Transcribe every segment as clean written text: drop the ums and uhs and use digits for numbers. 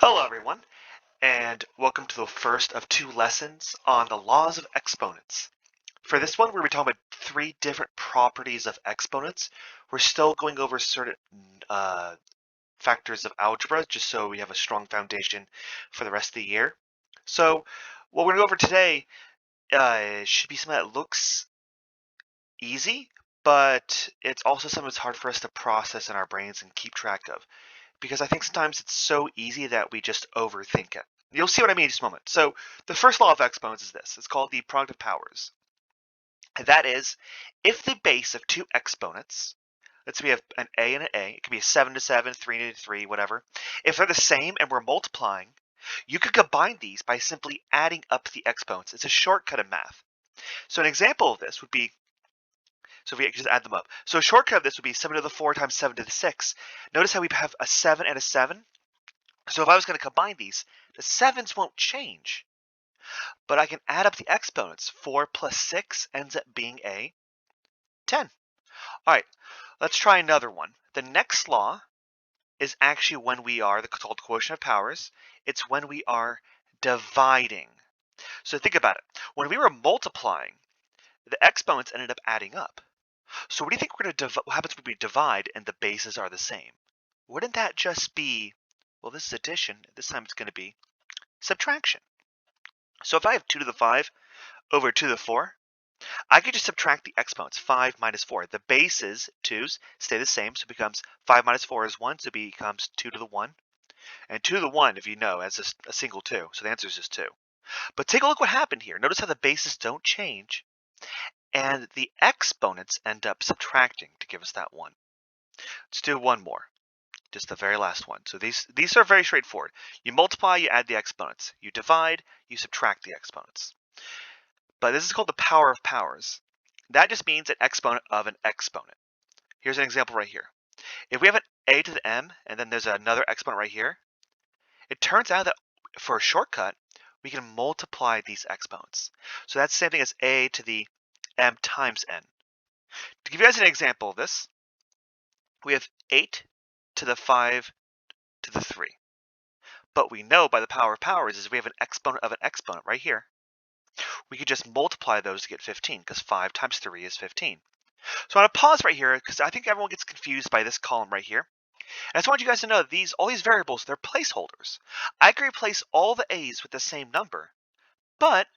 Hello everyone, and welcome to the first of two lessons on the laws of exponents. For this one, we're going to be talking about three different properties of exponents. We're still going over certain uh, factors of algebra, just so we have a strong foundation for the rest of the year. So what we're going to go over today should be something that looks easy, but it's also something that's hard for us to process in our brains and keep track of. Because I think sometimes it's so easy that we just overthink it. You'll see what I mean in just a moment. So the first law of exponents is this. It's called the product of powers. And that is, if the base of two exponents, let's say we have an a and an a, it could be a 7 to 7, 3 to 3, whatever. If they're the same and we're multiplying, you could combine these by simply adding up the exponents. It's a shortcut in math. So an example of this would be, so if we just add them up. So a shortcut of this would be 7 to the 4 times 7 to the 6. Notice how we have a 7 and a 7? So if I was going to combine these, the 7s won't change. But I can add up the exponents. 4 plus 6 ends up being a 10. All right, let's try another one. The next law is actually when we are, called quotient of powers. It's when we are dividing. So think about it. When we were multiplying, the exponents ended up adding up. So what do you think we're going to what happens when we divide and the bases are the same? Wouldn't that just be, well, this is addition. This time it's going to be subtraction. So if I have 2 to the 5 over 2 to the 4, I could just subtract the exponents, 5 minus 4. The bases, 2's, stay the same, so it becomes 5 minus 4 is 1, so it becomes 2 to the 1. And 2 to the 1, if you know, has a single 2, so the answer is just 2. But take a look what happened here. Notice how the bases don't change, and the exponents end up subtracting to give us that 1. Let's do one more, just the very last one. So these are very straightforward. You multiply, you add the exponents. You divide, you subtract the exponents. But this is called the power of powers. That just means an exponent of an exponent. Here's an example right here. If we have an a to the m and then there's another exponent right here, it turns out that for a shortcut, we can multiply these exponents. So that's the same thing as a to the m times n. To give you guys an example of this, we have 8 to the 5 to the 3. But we know by the power of powers is we have an exponent of an exponent right here. We could just multiply those to get 15 because 5 times 3 is 15. So I'm going to pause right here because I think everyone gets confused by this column right here. And I just want you guys to know that all these variables, they're placeholders. I can replace all the a's with the same number, but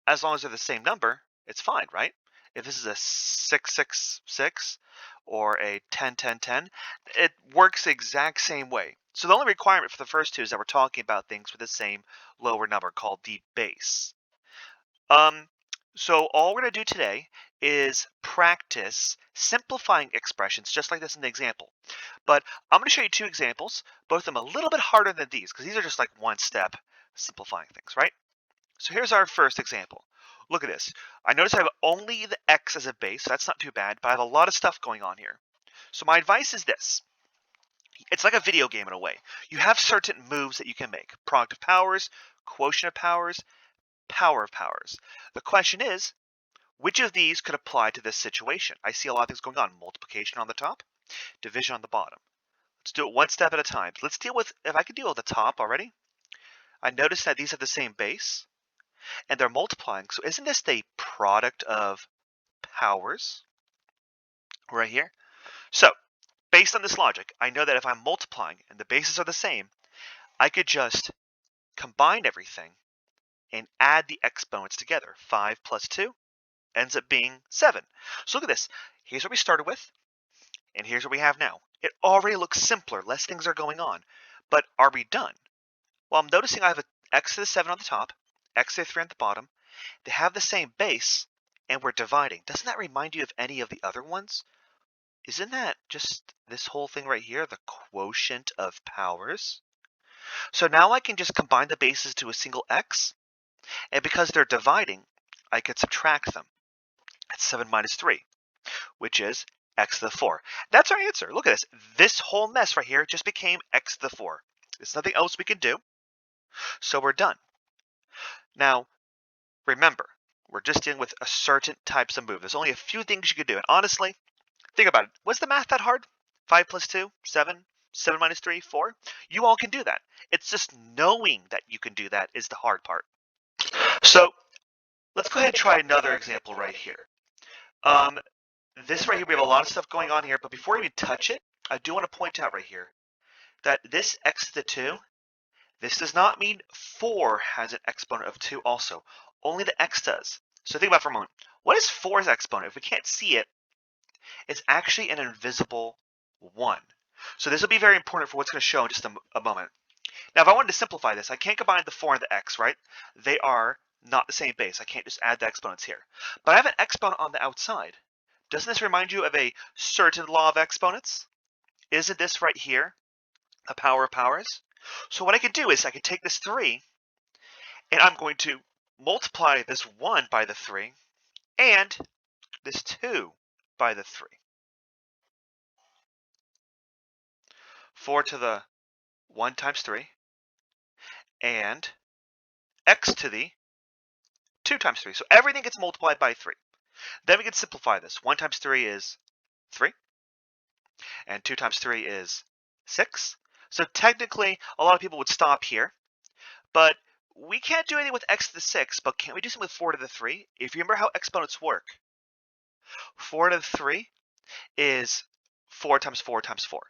as long as they're the same number, it's fine, right? If this is a 666 or a 101010, it works the exact same way. So the only requirement for the first two is that we're talking about things with the same lower number called the base. So all we're going to do today is practice simplifying expressions just like this in the example. But I'm going to show you two examples, both of them a little bit harder than these because these are just like one step simplifying things, right? So here's our first example. Look at this. I notice I have only the x as a base, so that's not too bad, but I have a lot of stuff going on here. So my advice is this. It's like a video game in a way. You have certain moves that you can make. Product of powers, quotient of powers, power of powers. The question is, which of these could apply to this situation? I see a lot of things going on. Multiplication on the top, division on the bottom. Let's do it one step at a time. Let's deal with, if I can deal with the top already, I notice that these have the same base and they're multiplying. So isn't this the product of powers right here? So based on this logic, I know that if I'm multiplying and the bases are the same, I could just combine everything and add the exponents together. 5 plus 2 ends up being 7. So look at this. Here's what we started with, and here's what we have now. It already looks simpler. Less things are going on. But are we done? Well, I'm noticing I have an x to the 7 on the top, x to the 3 on the bottom. They have the same base, and we're dividing. Doesn't that remind you of any of the other ones? Isn't that just this whole thing right here, the quotient of powers? So now I can just combine the bases to a single x, and because they're dividing, I could subtract them. That's 7 minus 3, which is x to the 4. That's our answer. Look at this. This whole mess right here just became x to the 4. There's nothing else we can do, so we're done. Now, remember, we're just dealing with a certain types of move. There's only a few things you could do, and honestly, think about it. Was the math that hard? 5 plus 2, 7? 7 minus 3, 4. You all can do that. It's just knowing that you can do that is the hard part. So let's go ahead and try another example right here. This right here, we have a lot of stuff going on here, but before we even touch it, I do want to point out right here that this x to the 2, this does not mean 4 has an exponent of 2 also. Only the x does. So think about it for a moment. What is 4's exponent? If we can't see it, it's actually an invisible 1. So this will be very important for what's going to show in just a moment. Now, if I wanted to simplify this, I can't combine the 4 and the x, right? They are not the same base. I can't just add the exponents here. But I have an exponent on the outside. Doesn't this remind you of a certain law of exponents? Isn't this right here a power of powers? So what I could do is I could take this 3, and I'm going to multiply this 1 by the 3, and this 2 by the 3. 4 to the 1 times 3, and x to the 2 times 3. So everything gets multiplied by 3. Then we can simplify this. 1 times 3 is 3, and 2 times 3 is 6. So technically, a lot of people would stop here, but we can't do anything with x to the 6, but can we do something with 4 to the 3? If you remember how exponents work, 4 to the 3 is 4 times 4 times 4.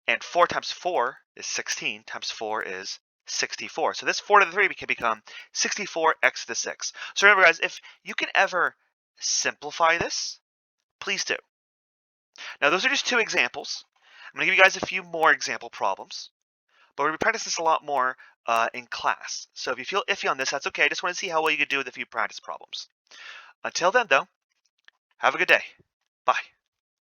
And 4 times 4 is 16, times 4 is 64. So this 4 to the 3 can become 64x to the 6. So remember, guys, if you can ever simplify this, please do. Now, those are just 2 examples. I'm going to give you guys a few more example problems, but we're going to practice this a lot more in class. So if you feel iffy on this, that's okay. I just want to see how well you can do with a few practice problems. Until then, though, have a good day. Bye.